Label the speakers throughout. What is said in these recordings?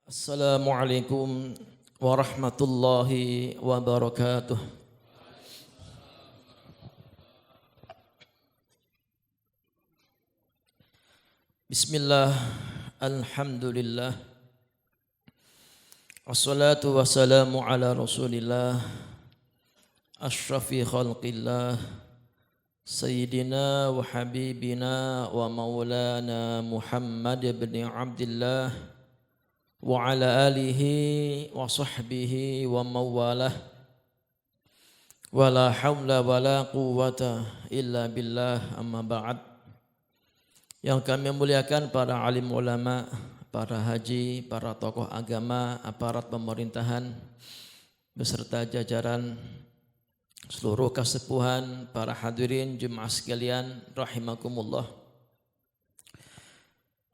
Speaker 1: Assalamualaikum warahmatullahi wabarakatuh. Bismillah, alhamdulillah, wassalatu wassalamu ala rasulillah, ashrafi khalqillah, sayyidina wa habibina wa maulana Muhammad ibn Abdillah wa ala alihi wa sahbihi wa mawalah wa la hawla wa la quwwata illa billah, amma ba'd. Yang kami muliakan para alim ulama, para haji, para tokoh agama, aparat pemerintahan beserta jajaran seluruh kesepuhan, para hadirin jemaah sekalian rahimakumullah.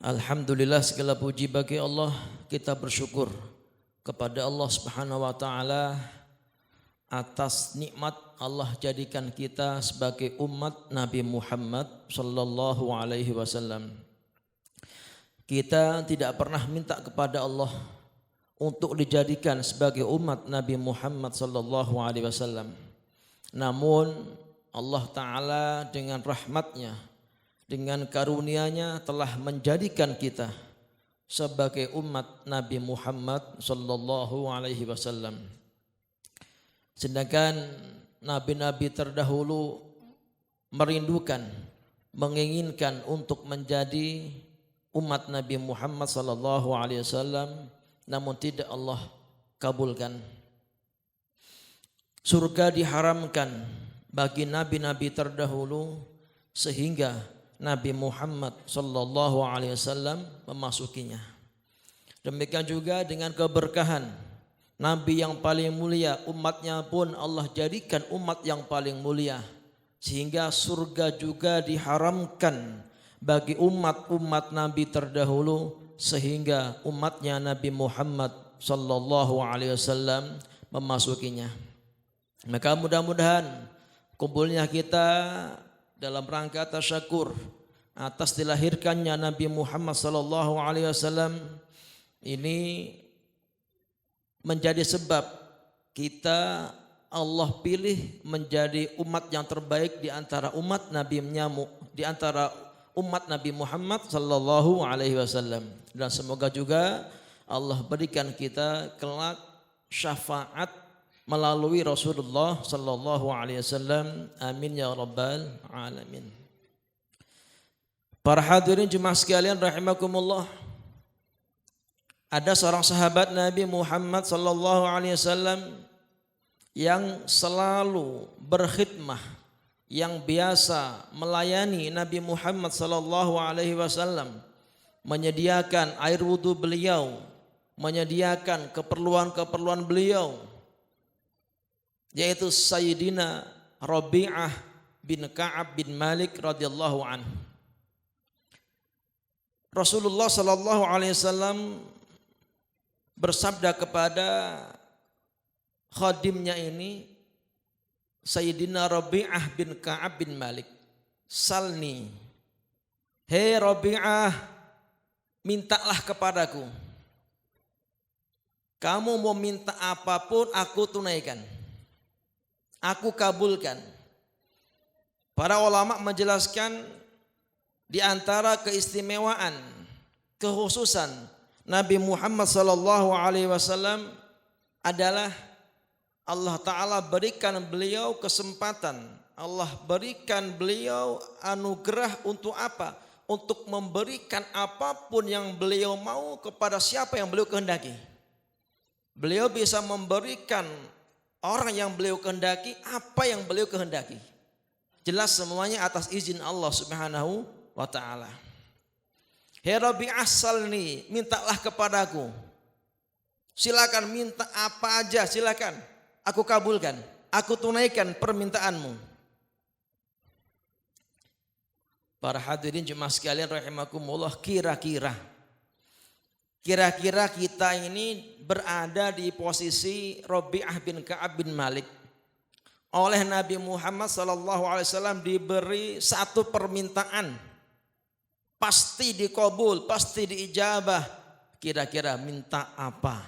Speaker 1: Alhamdulillah, segala puji bagi Allah. Kita bersyukur kepada Allah Subhanahu wa taala atas nikmat Allah jadikan kita sebagai umat Nabi Muhammad sallallahu alaihi wasallam. Kita tidak pernah minta kepada Allah untuk dijadikan sebagai umat Nabi Muhammad sallallahu alaihi wasallam. Namun Allah taala dengan rahmatnya, dengan karunia-Nya telah menjadikan kita sebagai umat Nabi Muhammad sallallahu alaihi wasallam. Sedangkan nabi-nabi terdahulu merindukan, menginginkan untuk menjadi umat Nabi Muhammad sallallahu alaihi wasallam, namun tidak Allah kabulkan. Surga diharamkan bagi nabi-nabi terdahulu sehingga Nabi Muhammad sallallahu alaihi wasallam memasukinya. Demikian juga dengan keberkahan Nabi yang paling mulia, umatnya pun Allah jadikan umat yang paling mulia, sehingga surga juga diharamkan bagi umat-umat Nabi terdahulu sehingga umatnya Nabi Muhammad sallallahu alaihi wasallam memasukinya. Maka mudah-mudahan kumpulnya kita dalam rangka tasyakur atas dilahirkannya Nabi Muhammad sallallahu alaihi wasallam ini menjadi sebab kita Allah pilih menjadi umat yang terbaik di antara umat Nabi Nyamuk, di antara umat Nabi Muhammad sallallahu alaihi wasallam. Dan semoga juga Allah berikan kita kelak syafaat melalui Rasulullah sallallahu alaihi wasallam. Amin ya rabbal alamin. Para hadirin jemaah sekalian rahimakumullah. Ada seorang sahabat Nabi Muhammad sallallahu alaihi wasallam yang selalu berkhidmah, yang biasa melayani Nabi Muhammad sallallahu alaihi wasallam, menyediakan air wudu beliau, menyediakan keperluan-keperluan beliau, yaitu Sayyidina Rabi'ah bin Ka'ab bin Malik radhiyallahu anhu. Rasulullah sallallahu alaihi wasallam bersabda kepada khadimnya ini, Sayyidina Rabi'ah bin Ka'ab bin Malik, "Salni, hei Rabi'ah, mintalah kepadaku. Kamu mau minta apapun aku tunaikan, aku kabulkan." Para ulama menjelaskan di antara keistimewaan, kekhususan Nabi Muhammad sallallahu alaihi wasallam adalah Allah taala berikan beliau kesempatan, Allah berikan beliau anugerah untuk apa? Untuk memberikan apapun yang beliau mau kepada siapa yang beliau kehendaki. Beliau bisa memberikan orang yang beliau kehendaki apa yang beliau kehendaki. Jelas semuanya atas izin Allah Subhanahu wa taala. Hei Rabi'ah, salni, mintalah kepadaku. Silakan minta apa aja, silakan. Aku kabulkan, aku tunaikan permintaanmu. Para hadirin jemaah sekalian rahimakumullah, kira-kira kita ini berada di posisi Rabi'ah bin Ka'ab bin Malik. Oleh Nabi Muhammad sallallahu alaihi wasallam diberi satu permintaan, pasti dikabul, pasti diijabah. kira-kira minta apa?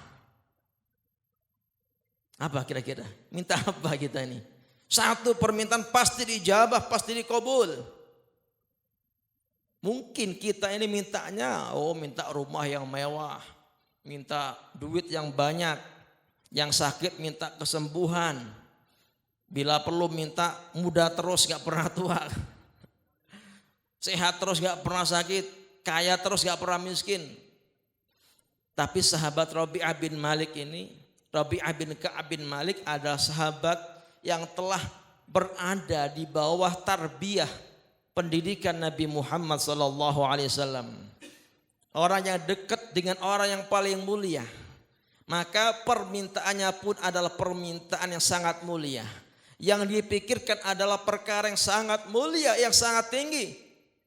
Speaker 1: Apa kira-kira? Minta apa kita ini? Satu permintaan pasti dijabah, pasti dikabul. Mungkin kita ini mintanya, minta rumah yang mewah, minta duit yang banyak, yang sakit minta kesembuhan, bila perlu minta muda terus gak pernah tua, sehat terus gak pernah sakit, kaya terus gak pernah miskin. Tapi sahabat Rabi'ah bin Malik ini, Rabi'ah bin Ka'ab bin Malik adalah sahabat yang telah berada di bawah tarbiyah pendidikan Nabi Muhammad SAW. Orang yang dekat dengan orang yang paling mulia. Maka permintaannya pun adalah permintaan yang sangat mulia. Yang dipikirkan adalah perkara yang sangat mulia, yang sangat tinggi.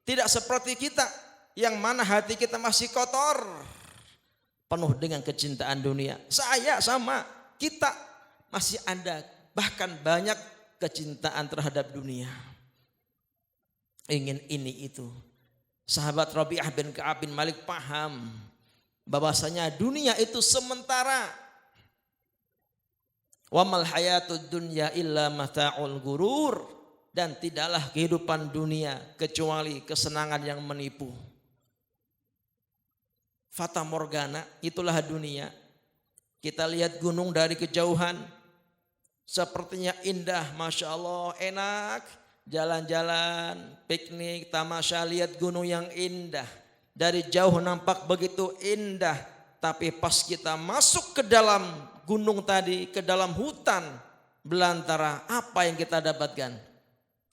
Speaker 1: Tidak seperti kita yang mana hati kita masih kotor, penuh dengan kecintaan dunia. Saya sama, kita masih ada bahkan banyak kecintaan terhadap dunia. Ingin ini itu. Sahabat Rabi'ah bin Ka'ab bin Malik paham bahwasanya dunia itu sementara. Wa mal hayatud dunya illa mata'ul gurur, dan tidaklah kehidupan dunia kecuali kesenangan yang menipu. Fata morgana, itulah dunia. Kita lihat gunung dari kejauhan, sepertinya indah, masya Allah, enak. Jalan-jalan, piknik, tamasya, lihat gunung yang indah. Dari jauh nampak begitu indah. Tapi pas kita masuk ke dalam gunung tadi, ke dalam hutan belantara, apa yang kita dapatkan?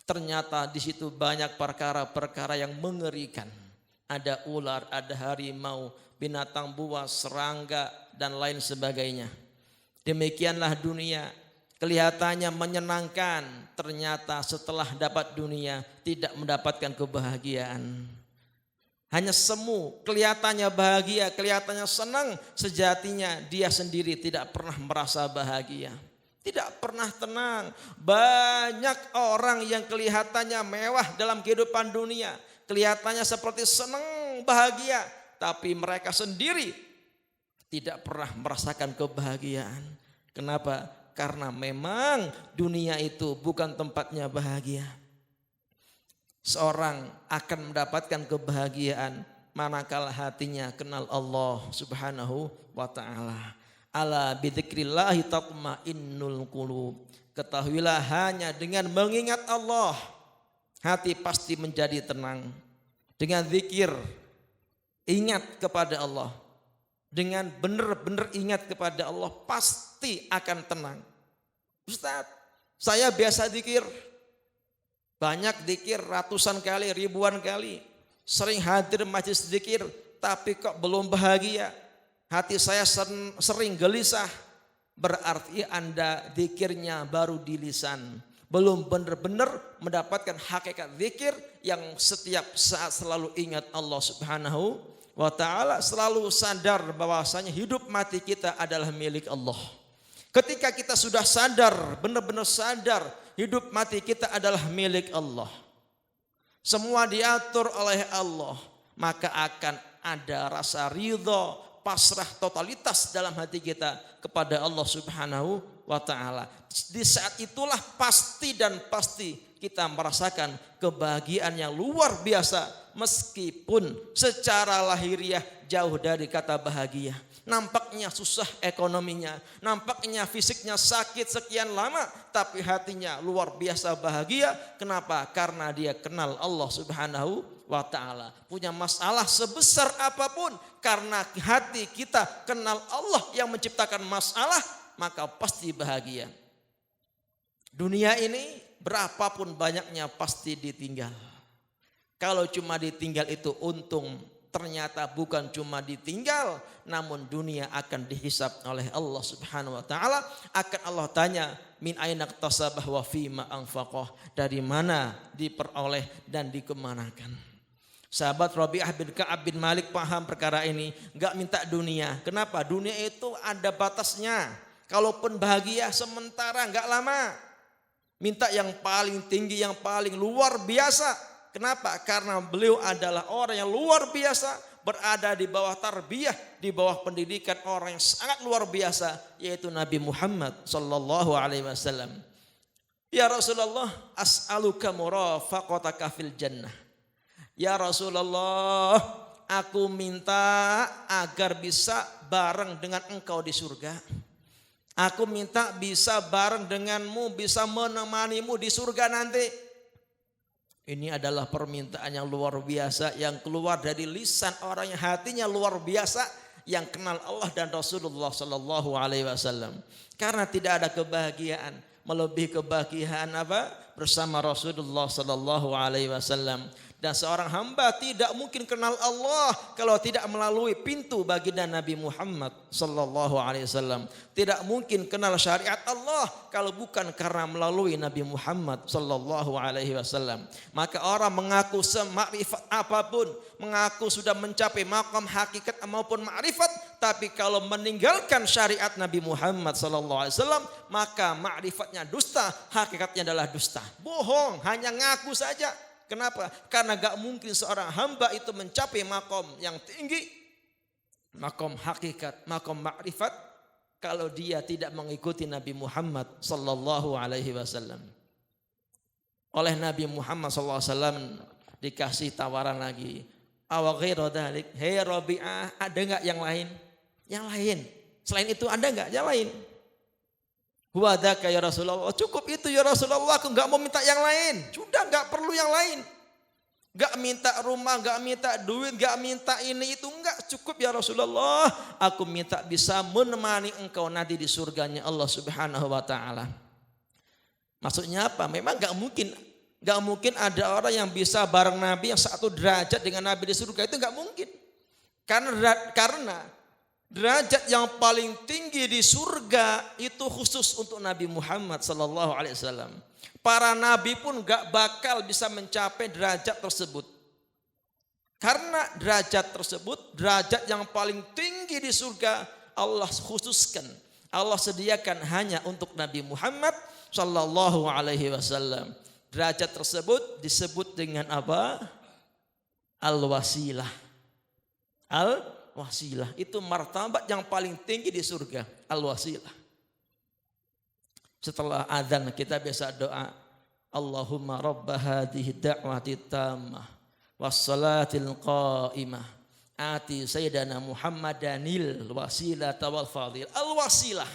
Speaker 1: Ternyata di situ banyak perkara-perkara yang mengerikan. Ada ular, ada harimau, binatang buas, serangga, dan lain sebagainya. Demikianlah dunia. Kelihatannya menyenangkan, ternyata setelah dapat dunia tidak mendapatkan kebahagiaan. Hanya semu, kelihatannya bahagia, kelihatannya senang, sejatinya dia sendiri tidak pernah merasa bahagia. Tidak pernah tenang. Banyak orang yang kelihatannya mewah dalam kehidupan dunia, kelihatannya seperti senang, bahagia, tapi mereka sendiri tidak pernah merasakan kebahagiaan. Kenapa? Karena memang dunia itu bukan tempatnya bahagia. Seorang akan mendapatkan kebahagiaan manakala hatinya kenal Allah Subhanahu wa ta'ala. Ala bidzikrillahi tatmainnul qulub. Ketahuilah hanya dengan mengingat Allah, hati pasti menjadi tenang. Dengan zikir, ingat kepada Allah. Dengan benar-benar ingat kepada Allah, pasti akan tenang. Ustaz, saya biasa zikir. Banyak zikir, ratusan kali, ribuan kali. Sering hadir majelis zikir, tapi kok belum bahagia. Hati saya sering gelisah. Berarti Anda zikirnya baru di lisan. Belum benar-benar mendapatkan hakikat zikir yang setiap saat selalu ingat Allah Subhanahu wa ta'ala, selalu sadar bahwasanya hidup mati kita adalah milik Allah. Ketika kita sudah sadar, benar-benar sadar hidup mati kita adalah milik Allah, semua diatur oleh Allah, maka akan ada rasa ridha, pasrah, totalitas dalam hati kita kepada Allah Subhanahu wa ta'ala. Di saat itulah pasti dan pasti kita merasakan kebahagiaan yang luar biasa, meskipun secara lahiriah jauh dari kata bahagia. Nampaknya susah ekonominya, nampaknya fisiknya sakit sekian lama, tapi hatinya luar biasa bahagia. Kenapa? Karena dia kenal Allah Subhanahu wa ta'ala. Punya masalah sebesar apapun, karena hati kita kenal Allah yang menciptakan masalah, maka pasti bahagia. Dunia ini berapapun banyaknya pasti ditinggal. Kalau cuma ditinggal itu untung, ternyata bukan cuma ditinggal, namun dunia akan dihisab oleh Allah Subhanahu wa ta'ala. Akan Allah tanya, min aina iktasabah wa fima anfaqah, dari mana diperoleh dan dikemanakan. Sahabat Rabi'ah bin Ka'ab bin Malik paham perkara ini, enggak minta dunia. Kenapa? Dunia itu ada batasnya. Kalaupun bahagia sementara, enggak lama. Minta yang paling tinggi, yang paling luar biasa. Kenapa? Karena beliau adalah orang yang luar biasa, berada di bawah tarbiyah, di bawah pendidikan orang yang sangat luar biasa, yaitu Nabi Muhammad sallallahu alaihi wasallam. Ya Rasulullah, as'aluka murafaqataka fil jannah. Ya Rasulullah, aku minta agar bisa bareng dengan engkau di surga. Aku minta bisa bareng denganmu, bisa menemanimu di surga nanti. Ini adalah permintaan yang luar biasa yang keluar dari lisan orang yang hatinya luar biasa, yang kenal Allah dan Rasulullah sallallahu alaihi wasallam. Karena tidak ada kebahagiaan melebihi kebahagiaan apa? Bersama Rasulullah sallallahu alaihi wasallam. Dan seorang hamba tidak mungkin kenal Allah kalau tidak melalui pintu baginda Nabi Muhammad sallallahu alaihi wasallam. Tidak mungkin kenal syariat Allah kalau bukan karena melalui Nabi Muhammad sallallahu alaihi wasallam. Maka orang mengaku semakrifat apapun, mengaku sudah mencapai maqam hakikat maupun ma'rifat, tapi kalau meninggalkan syariat Nabi Muhammad sallallahu alaihi wasallam, maka ma'rifatnya dusta, hakikatnya adalah dusta. Bohong, hanya ngaku saja. Kenapa? Karena gak mungkin seorang hamba itu mencapai makom yang tinggi, makom hakikat, makom ma'rifat, kalau dia tidak mengikuti Nabi Muhammad sallallahu alaihi wasallam. Oleh Nabi Muhammad sallallahu alaihi wasallam dikasih tawaran lagi. Awa ghairu dzalik, hei Rabi'ah, ada enggak yang lain? Yang lain. Selain itu ada enggak yang lain? Huwadaka ya Rasulullah, cukup itu ya Rasulullah, aku enggak mau minta yang lain. Sudah enggak perlu yang lain. Enggak minta rumah, enggak minta duit, enggak minta ini itu, enggak, cukup ya Rasulullah. Aku minta bisa menemani engkau nanti di surganya Allah Subhanahu wa taala. Maksudnya apa? Memang enggak mungkin ada orang yang bisa bareng Nabi yang satu derajat dengan Nabi di surga, itu enggak mungkin. Karena derajat yang paling tinggi di surga itu khusus untuk Nabi Muhammad sallallahu alaihi wasallam. Para nabi pun gak bakal bisa mencapai derajat tersebut. Karena derajat tersebut, derajat yang paling tinggi di surga, Allah khususkan, Allah sediakan hanya untuk Nabi Muhammad sallallahu alaihi wasallam. Derajat tersebut disebut dengan apa? Al-wasilah. Wasilah itu martabat yang paling tinggi di surga, al-wasilah. Setelah azan kita biasa doa, Allahumma rabba hadhihi da'wati tammah wassalatil qa'imah ati sayyidana Muhammadanil wasilata wal fadil. Al-wasilah,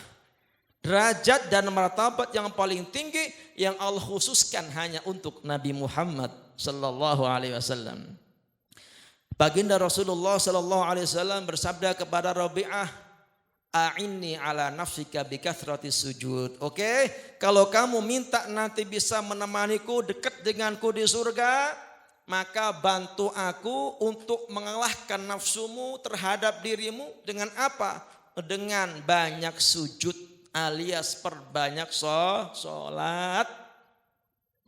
Speaker 1: derajat dan martabat yang paling tinggi yang Allah khususkan hanya untuk Nabi Muhammad sallallahu alaihi wasallam. Baginda Rasulullah sallallahu alaihi wasallam bersabda kepada Rabi'ah, a'inni ala nafsika bikathratis sujud. Oke, kalau kamu minta nanti bisa menemaniku, dekat denganku di surga, maka bantu aku untuk mengalahkan nafsumu terhadap dirimu dengan apa? Dengan banyak sujud, alias perbanyak sholat.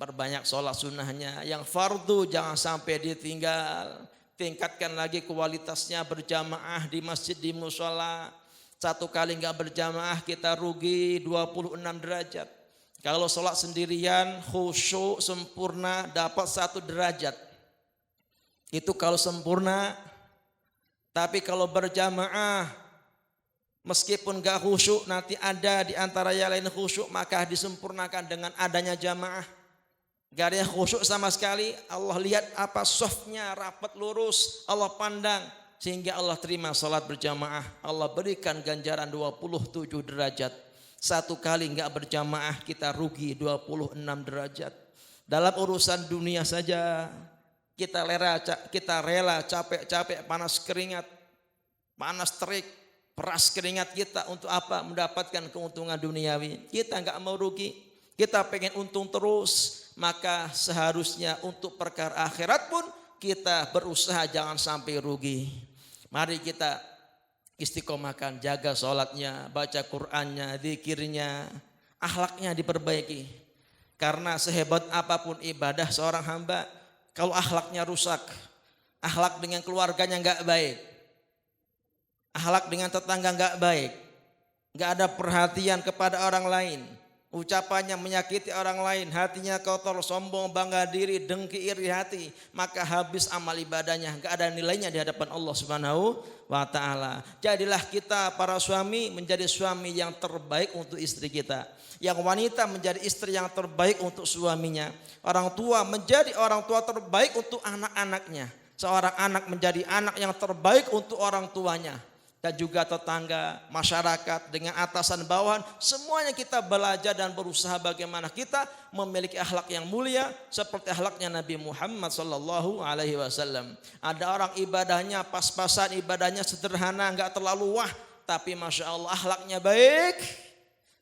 Speaker 1: Perbanyak sholat sunnahnya, yang fardu jangan sampai ditinggal. Tingkatkan lagi kualitasnya berjamaah di masjid, di mushola. Satu kali enggak berjamaah kita rugi 26 derajat. Kalau sholat sendirian khusyuk sempurna dapat 1 derajat. Itu kalau sempurna. Tapi kalau berjamaah meskipun enggak khusyuk, nanti ada di antara yang lain khusyuk, maka disempurnakan dengan adanya jamaah. Gak ada yang khusyuk sama sekali. Allah lihat apa softnya rapat lurus, Allah pandang sehingga Allah terima salat berjamaah. Allah berikan ganjaran 27 derajat. Satu kali enggak berjamaah kita rugi 26 derajat. Dalam urusan dunia saja kita rela capek-capek, panas keringat, panas terik, peras keringat kita untuk apa? Mendapatkan keuntungan duniawi. Kita enggak mau rugi, kita pengen untung terus. Maka seharusnya untuk perkara akhirat pun kita berusaha jangan sampai rugi. Mari kita istiqomahkan, jaga sholatnya, baca Qur'annya, zikirnya, akhlaknya diperbaiki. Karena sehebat apapun ibadah seorang hamba, kalau akhlaknya rusak, akhlak dengan keluarganya enggak baik, akhlak dengan tetangga enggak baik, enggak ada perhatian kepada orang lain, ucapannya menyakiti orang lain, hatinya kotor, sombong, bangga diri, dengki, iri hati, maka habis amal ibadahnya, enggak ada nilainya di hadapan Allah Subhanahu wa taala. Jadilah kita para suami menjadi suami yang terbaik untuk istri kita. Yang wanita menjadi istri yang terbaik untuk suaminya. Orang tua menjadi orang tua terbaik untuk anak-anaknya. Seorang anak menjadi anak yang terbaik untuk orang tuanya. Dan juga tetangga, masyarakat, dengan atasan bawahan, semuanya kita belajar dan berusaha bagaimana kita memiliki akhlak yang mulia seperti akhlaknya Nabi Muhammad sallallahu alaihi wasallam. Ada orang ibadahnya pas-pasan, ibadahnya sederhana, enggak terlalu wah, tapi masya Allah akhlaknya baik,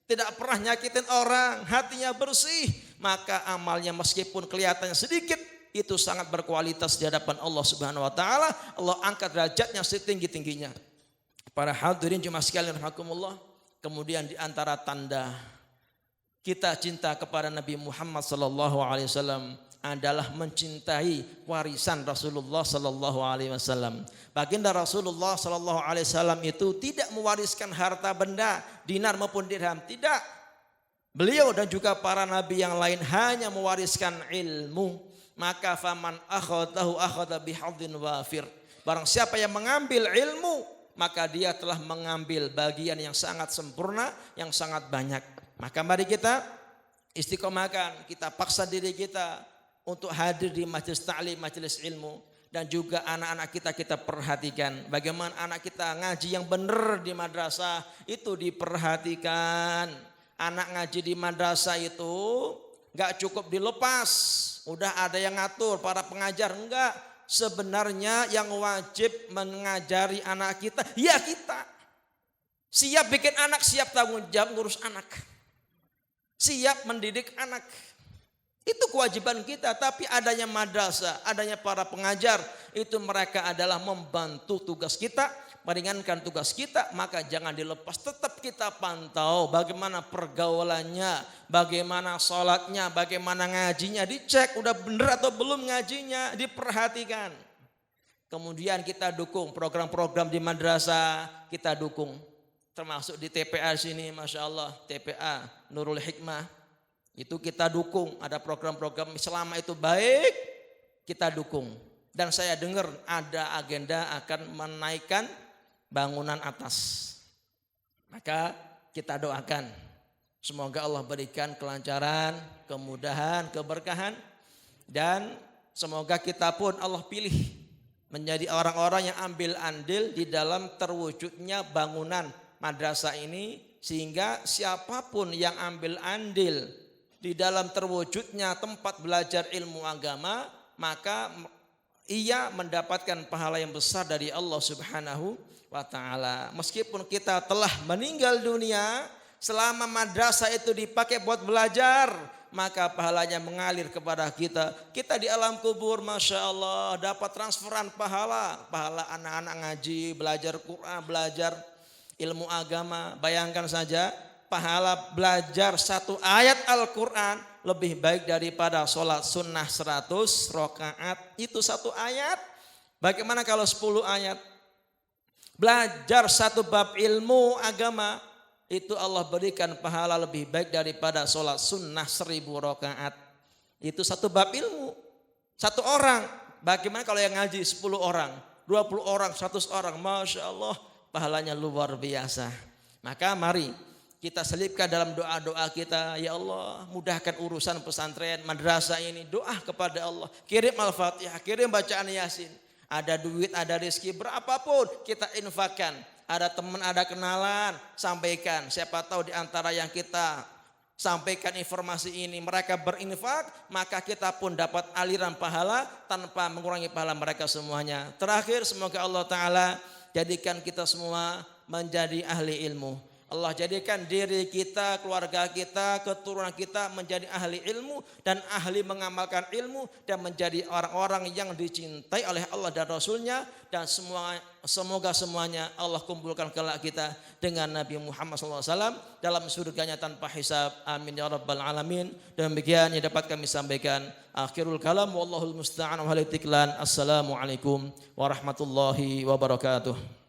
Speaker 1: tidak pernah nyakitin orang, hatinya bersih, maka amalnya meskipun kelihatannya sedikit, itu sangat berkualitas di hadapan Allah Subhanahu wa taala. Allah angkat derajatnya setinggi-tingginya. Para hadirin jemaah sekalian rahimakumullah, kemudian di antara tanda kita cinta kepada Nabi Muhammad sallallahu alaihi wasallam adalah mencintai warisan Rasulullah sallallahu alaihi wasallam. Baginda Rasulullah sallallahu alaihi wasallam itu tidak mewariskan harta benda, dinar maupun dirham, tidak. Beliau dan juga para nabi yang lain hanya mewariskan ilmu. Maka faman akhadahu akhadha bihadzin wafir. Barang siapa yang mengambil ilmu, maka dia telah mengambil bagian yang sangat sempurna, yang sangat banyak. Maka mari kita istiqomahkan, kita paksa diri kita untuk hadir di majelis ta'lim, majelis ilmu. Dan juga anak-anak kita perhatikan bagaimana anak kita ngaji yang benar di madrasah, itu diperhatikan. Anak ngaji di madrasah itu gak cukup dilepas, udah ada yang ngatur, para pengajar, enggak. Sebenarnya yang wajib mengajari anak kita, ya kita. Siap bikin anak, siap tanggung jawab ngurus anak. Siap mendidik anak. Itu kewajiban kita. Tapi adanya madrasah, adanya para pengajar, itu mereka adalah membantu tugas kita, meringankan tugas kita, maka jangan dilepas. Tetap kita pantau bagaimana pergaulannya, bagaimana sholatnya, bagaimana ngajinya, dicek udah bener atau belum ngajinya, diperhatikan. Kemudian kita dukung program-program di madrasah, kita dukung. Termasuk di TPA sini, Masya Allah, TPA Nurul Hikmah, itu kita dukung. Ada program-program selama itu baik, kita dukung. Dan saya dengar ada agenda akan menaikkan bangunan atas. Maka kita doakan semoga Allah berikan kelancaran, kemudahan, keberkahan, dan semoga kita pun Allah pilih menjadi orang-orang yang ambil andil di dalam terwujudnya bangunan madrasah ini, sehingga siapapun yang ambil andil di dalam terwujudnya tempat belajar ilmu agama, maka ia mendapatkan pahala yang besar dari Allah Subhanahu wa ta'ala. Meskipun kita telah meninggal dunia, selama madrasah itu dipakai buat belajar, maka pahalanya mengalir kepada kita. Kita di alam kubur, Masya Allah, dapat transferan pahala. Pahala anak-anak ngaji, belajar Quran, belajar ilmu agama. Bayangkan saja, pahala belajar satu ayat Al-Quran lebih baik daripada sholat sunnah 100 rakaat. Itu satu ayat. Bagaimana kalau 10 ayat? Belajar satu bab ilmu agama, itu Allah berikan pahala lebih baik daripada sholat sunnah 1000 rakaat. Itu satu bab ilmu. Satu orang. Bagaimana kalau yang ngaji 10 orang, 20 orang, 100 orang. Masya Allah, pahalanya luar biasa. Maka mari kita selipkan dalam doa-doa kita. Ya Allah, mudahkan urusan pesantren, madrasah ini. Doa kepada Allah. Kirim Al-Fatihah, kirim bacaan Yasin. Ada duit, ada rezeki, berapapun kita infakkan. Ada teman, ada kenalan, sampaikan. Siapa tahu di antara yang kita sampaikan informasi ini, mereka berinfak, maka kita pun dapat aliran pahala tanpa mengurangi pahala mereka semuanya. Terakhir, semoga Allah Ta'ala jadikan kita semua menjadi ahli ilmu. Allah jadikan diri kita, keluarga kita, keturunan kita menjadi ahli ilmu dan ahli mengamalkan ilmu dan menjadi orang-orang yang dicintai oleh Allah dan Rasulnya, dan semoga semuanya Allah kumpulkan kelak kita dengan Nabi Muhammad SAW dalam surganya tanpa hisab. Amin ya rabbal alamin. Demikian yang dapat kami sampaikan. Akhirul kalam wallahul musta'an wa halil tiklan. Assalamualaikum warahmatullahi wabarakatuh.